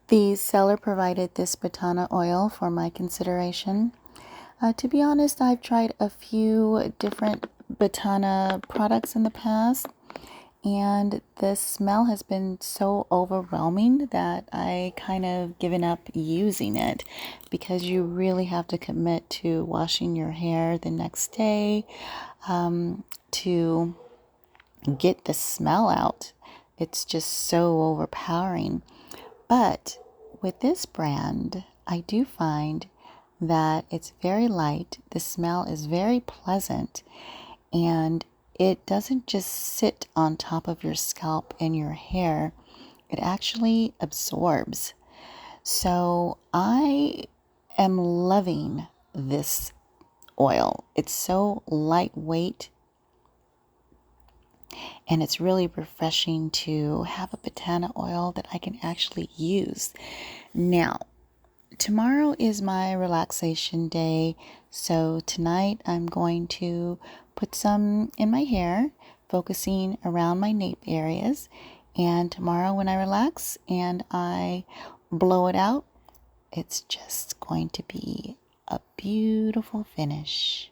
The seller provided this Batana oil for my consideration. To be honest, I've tried a few different Batana products in the past, and the smell has been so overwhelming that I kind of given up using it because you really have to commit to washing your hair the next day to get the smell out. It's just so overpowering. But with this brand, I do find that it's very light, the smell is very pleasant, and it doesn't just sit on top of your scalp and your hair, it actually absorbs. So I am loving this oil. It's so lightweight, and it's really refreshing to have a Batana oil that I can actually use. Now, tomorrow is my relaxation day, so tonight I'm going to put some in my hair, focusing around my nape areas, and tomorrow when I relax and I blow it out, it's just going to be a beautiful finish.